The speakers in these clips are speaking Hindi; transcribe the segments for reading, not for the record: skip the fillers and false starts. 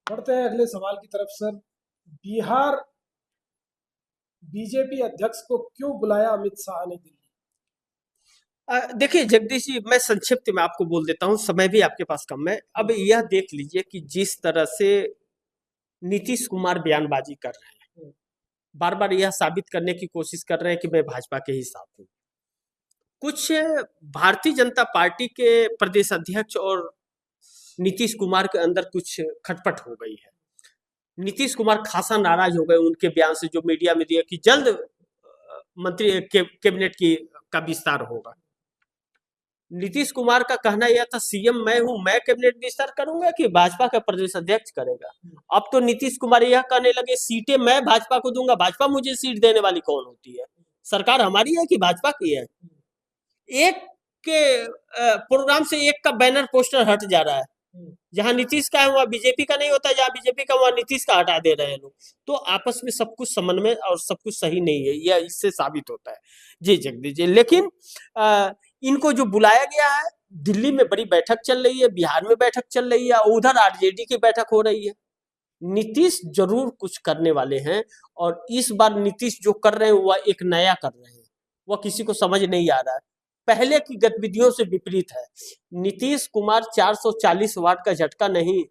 बढ़ते हैं अगले सवाल की तरफ सर। बिहार बीजेपी अध्यक्ष को क्यों बुलाया अमित शाह ने दिल्ली? देखिए जगदीश जी, मैं संक्षिप्त में आपको बोल देता हूँ, समय भी आपके पास कम है। अब यह देख लीजिए कि जिस तरह से नीतीश कुमार बयानबाजी कर रहे हैं, बार बार यह साबित करने की कोशिश कर रहे हैं कि मैं भाजपा के ही साथ हूँ। कुछ भारतीय जनता पार्टी के प्रदेश अध्यक्ष और नीतीश कुमार के अंदर कुछ खटपट हो गई है। नीतीश कुमार खासा नाराज हो गए उनके बयान से, जो मीडिया में दिया कि जल्द मंत्री कैबिनेट की का विस्तार होगा। नीतीश कुमार का कहना यह था, सीएम मैं हूं, मैं कैबिनेट विस्तार करूंगा कि भाजपा का प्रदेश अध्यक्ष करेगा। अब तो नीतीश कुमार यह कहने लगे, सीटें मैं भाजपा को दूंगा, भाजपा मुझे सीट देने वाली कौन होती है? सरकार हमारी है कि भाजपा की है? एक के प्रोग्राम से एक का बैनर पोस्टर हट जा रहा है। जहां नीतीश का है वहां बीजेपी का नहीं होता, जहां बीजेपी का वहां नीतीश का हटा दे रहे हैं लोग। तो आपस में सब कुछ समन्वय और सब कुछ सही नहीं है, यह इससे साबित होता है। जी जगदीश जी, लेकिन इनको जो बुलाया गया है, दिल्ली में बड़ी बैठक चल रही है, बिहार में बैठक चल रही है, उधर आरजेडी की बैठक हो रही है। नीतीश जरूर कुछ करने वाले हैं, और इस बार नीतीश जो कर रहे हैं वह एक नया कर रहे हैं, वह किसी को समझ नहीं आ रहा है, पहले की गतिविधियों से विपरीत है। नीतीश कुमार 440 वाट का झटका नहीं,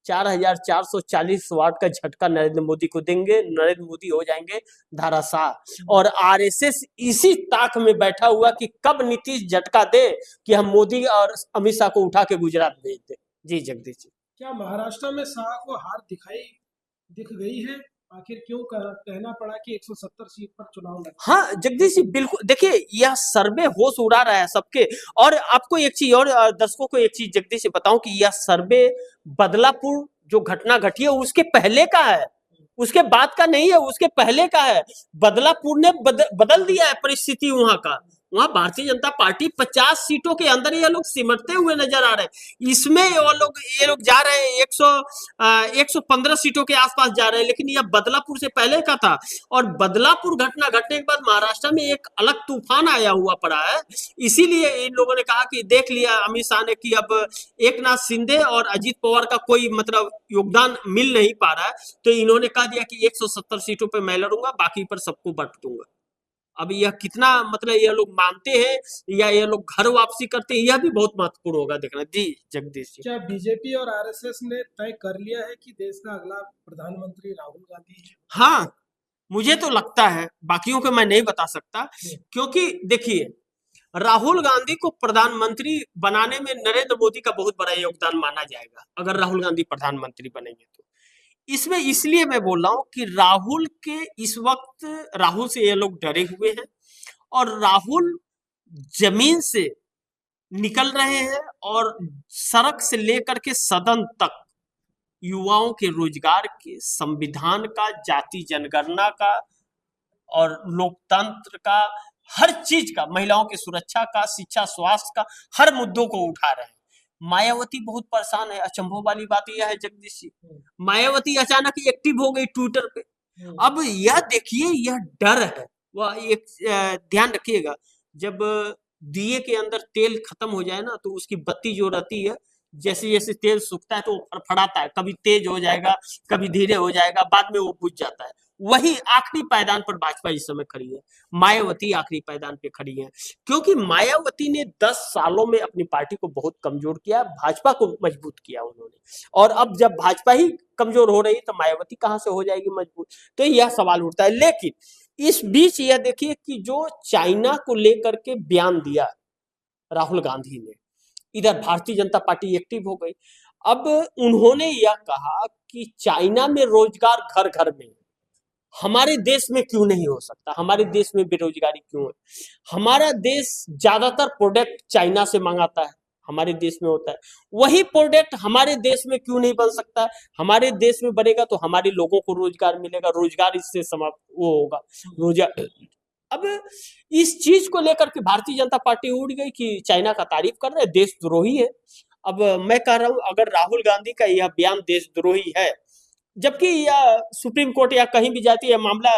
4440 वाट का झटका नरेंद्र मोदी को देंगे। नरेंद्र मोदी हो जाएंगे धाराशाह, और आरएसएस इसी ताक में बैठा हुआ कि कब नीतीश झटका दे कि हम मोदी और अमित शाह को उठा के गुजरात भेज दे। जी जगदीश जी। क्या महाराष्ट्र में शाह को हार दिख गई है? आखिर क्यों कहना पड़ा कि 170 सीट पर चुनाव लड़ेंगे? हाँ जगदीश जी, बिल्कुल। देखिए यह सर्वे होश उड़ा रहा है सबके। और आपको एक चीज और, दर्शकों को एक चीज जगदीश जी बताऊं कि यह सर्वे बदलापुर जो घटना घटी है उसके पहले का है, उसके बाद का नहीं है, उसके पहले का है। बदलापुर ने बदल दिया है परिस्थिति वहां का। वहां भारतीय जनता पार्टी 50 सीटों के अंदर ये लोग सिमटते हुए नजर आ रहे हैं। इसमें ये लोग जा रहे हैं 115 सीटों के आसपास जा रहे हैं, लेकिन यह बदलापुर से पहले का था। और बदलापुर घटना घटने के बाद महाराष्ट्र में एक अलग तूफान आया हुआ पड़ा है। इसीलिए इन लोगों ने कहा कि देख लिया अमित शाह ने कि अब एक नाथ शिंदे और अजीत पवार का कोई मतलब योगदान मिल नहीं पा रहा है, तो इन्होंने कह दिया कि 170 सीटों पे मैं लड़ूंगा, बाकी पर सबको बंट दूंगा। अब यह कितना मतलब यह लोग मानते हैं या यह लोग घर वापसी करते हैं, यह भी बहुत महत्वपूर्ण होगा देखना। जी जगदीश जी। क्या बीजेपी और आरएसएस ने तय कर लिया है कि देश का अगला प्रधानमंत्री राहुल गांधी है? हाँ, मुझे तो लगता है, बाकियों को मैं नहीं बता सकता, क्योंकि देखिए राहुल गांधी को प्रधानमंत्री बनाने में नरेंद्र मोदी का बहुत बड़ा योगदान माना जाएगा, अगर राहुल गांधी प्रधानमंत्री बनेंगे तो। इसमें इसलिए मैं बोल रहा हूं कि राहुल के इस वक्त, राहुल से ये लोग डरे हुए हैं, और राहुल जमीन से निकल रहे हैं, और सड़क से लेकर के सदन तक युवाओं के रोजगार के, संविधान का, जाति जनगणना का और लोकतंत्र का, हर चीज का, महिलाओं की सुरक्षा का, शिक्षा स्वास्थ्य का, हर मुद्दों को उठा रहे हैं। मायावती बहुत परेशान है। अचंभों वाली बात यह है जगदीश जी, मायावती अचानक एक्टिव हो गई ट्विटर पे। अब यह देखिए, यह डर है। वह एक ध्यान रखिएगा, जब दिए के अंदर तेल खत्म हो जाए ना, तो उसकी बत्ती जो रहती है, जैसे जैसे तेल सूखता है तो वो फड़फड़ाता है, कभी तेज हो जाएगा, कभी धीरे हो जाएगा, बाद में वो बुझ जाता है। वही आखिरी पायदान पर भाजपा इस समय खड़ी है। मायावती आखिरी पायदान पे खड़ी है, क्योंकि मायावती ने 10 सालों में अपनी पार्टी को बहुत कमजोर किया, भाजपा को मजबूत किया उन्होंने। और अब जब भाजपा ही कमजोर हो रही है तो मायावती कहां से हो जाएगी मजबूत? तो यह सवाल उठता है। लेकिन इस बीच यह देखिए कि जो चाइना को लेकर के बयान दिया राहुल गांधी ने, इधर भारतीय जनता पार्टी एक्टिव हो गई। अब उन्होंने यह कहा कि चाइना में रोजगार घर घर में, हमारे देश में क्यों नहीं हो सकता? हमारे देश में बेरोजगारी क्यों है? हमारा देश ज्यादातर प्रोडक्ट चाइना से मंगाता है, हमारे देश में होता है। वही प्रोडक्ट हमारे देश में क्यों नहीं बन सकता? हमारे देश में बनेगा तो हमारे लोगों को रोजगार मिलेगा, रोजगार इससे समाप्त वो होगा, रोजगार। अब इस चीज को लेकर के भारतीय जनता पार्टी उड़ गई कि चाइना का तारीफ कर रहे हैं, देशद्रोही है। अब मैं कह रहा हूं, अगर राहुल गांधी का यह बयान देशद्रोही है, जबकि यह सुप्रीम कोर्ट या कहीं भी जाती है, मामला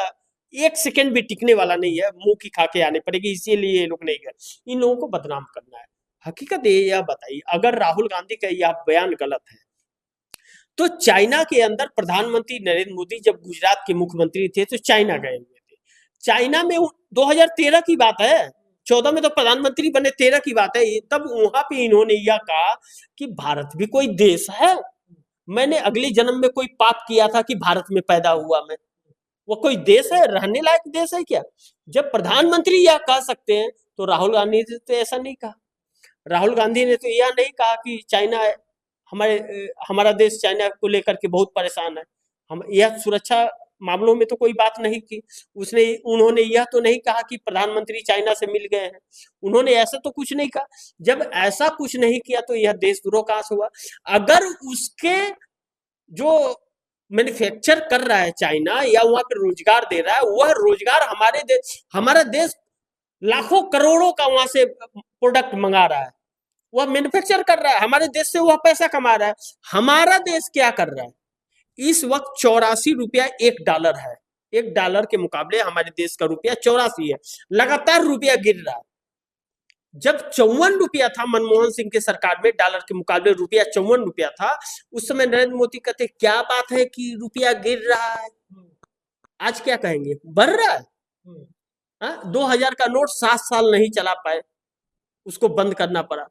1 सेकंड भी टिकने वाला नहीं है, मुंह की खाके आने पड़ेगी, इसीलिए ये लोग नहीं गए। इन लोगों को बदनाम करना है। हकीकत ये यह बताइए, अगर राहुल गांधी का यह बयान गलत है, तो चाइना के अंदर प्रधानमंत्री नरेंद्र मोदी जब गुजरात के मुख्यमंत्री थे तो चाइना गए हुए थे। चाइना में 2013 की बात है, 14 में तो प्रधानमंत्री बने, 13 की बात है। तब वहां पे इन्होंने यह कहा कि भारत भी कोई देश है, मैंने अगले जन्म में कोई पाप किया था कि भारत में पैदा हुआ मैं, वो कोई देश है, रहने लायक देश है क्या? जब प्रधानमंत्री यह कह सकते हैं तो राहुल गांधी ने तो ऐसा नहीं कहा। राहुल गांधी ने तो यह नहीं कहा कि चाइना हमारा देश चाइना को लेकर के बहुत परेशान है, हम यह सुरक्षा मामलों में तो कोई बात नहीं की। उन्होंने यह तो नहीं कहा कि प्रधानमंत्री चाइना से मिल गए हैं, उन्होंने ऐसा तो कुछ नहीं कहा। जब ऐसा कुछ नहीं किया तो यह देशद्रोह कहां से हुआ? अगर उसके जो मैन्युफैक्चर कर रहा है चाइना या वहां पे रोजगार दे रहा है, वह रोजगार हमारा देश लाखों करोड़ों का वहां से प्रोडक्ट मंगा रहा है, वह मैन्युफैक्चर कर रहा है, हमारे देश से वह पैसा कमा रहा है। हमारा देश क्या कर रहा है? इस वक्त 84 रुपया $1 है। $1 के मुकाबले हमारे देश का रुपया 84 है, लगातार रुपया गिर रहा है। जब 54 रुपया था मनमोहन सिंह के सरकार में, डॉलर के मुकाबले रुपया 54 रुपया था, उस समय नरेंद्र मोदी कहते क्या बात है कि रुपया गिर रहा है। आज क्या कहेंगे? बढ़ रहा है। 2000 का नोट 7 साल नहीं चला पाए, उसको बंद करना पड़ा।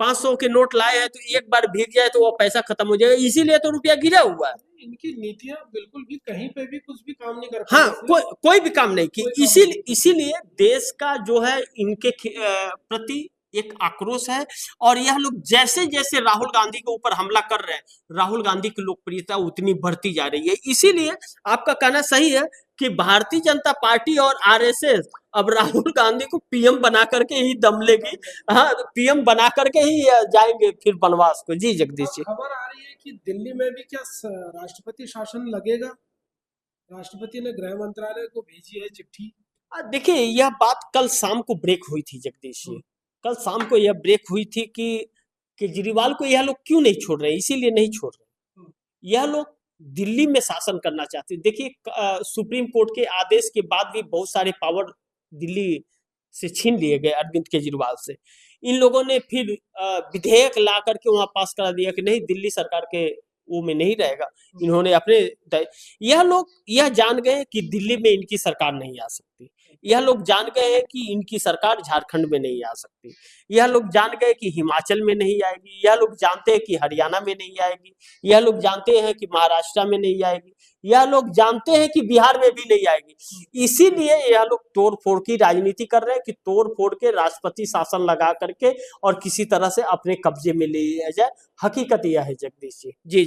500 के नोट लाए हैं तो एक बार भीग जाए तो वो पैसा खत्म हो जाएगा, इसीलिए तो रुपया गिरा हुआ है। इनकी नीतियां बिल्कुल भी कहीं पे भी कुछ भी काम नहीं कर हाँ, कोई भी काम नहीं की। इसीलिए देश का जो है इनके प्रति एक आक्रोश है। और यह लोग जैसे जैसे राहुल गांधी के ऊपर हमला कर रहे हैं, राहुल गांधी की लोकप्रियता उतनी बढ़ती जा रही है। इसीलिए आपका कहना सही है कि भारतीय जनता पार्टी और आरएसएस अब राहुल गांधी को पीएम बना करके ही दम लेगी। हाँ, पीएम बना करके ही जाएंगे फिर वनवास को। जी जगदीश जी, खबर आ रही है कि दिल्ली में भी क्या राष्ट्रपति शासन लगेगा? राष्ट्रपति ने गृह मंत्रालय को भेजी है चिट्ठी। देखिए यह बात कल शाम को ब्रेक हुई थी जगदीश जी, कल शाम को यह ब्रेक हुई थी कि केजरीवाल को यह लोग क्यों नहीं छोड़ रहे। इसीलिए नहीं छोड़ रहे, यह लोग दिल्ली में शासन करना चाहते। देखिए सुप्रीम कोर्ट के आदेश के बाद भी बहुत सारे पावर दिल्ली से छीन लिए गए अरविंद केजरीवाल से। इन लोगों ने फिर विधेयक ला करके वहां पास करा दिया कि नहीं, दिल्ली सरकार के वो में नहीं रहेगा। इन्होंने अपने यह लोग यह जान गए कि दिल्ली में इनकी सरकार नहीं आ सकती। यह लोग जान गए हैं कि इनकी सरकार झारखंड में नहीं आ सकती। यह लोग जान गए कि हिमाचल में नहीं आएगी। यह लोग जानते हैं कि हरियाणा में नहीं आएगी। यह लोग जानते हैं कि महाराष्ट्र में नहीं आएगी। यह लोग जानते हैं कि बिहार में भी नहीं आएगी। इसीलिए यह लोग तोड़ फोड़ की राजनीति कर रहे हैं कि तोड़ फोड़ के राष्ट्रपति शासन लगा करके और किसी तरह से अपने कब्जे में ले लिया जाए। हकीकत यह है जगदीश जी। जी।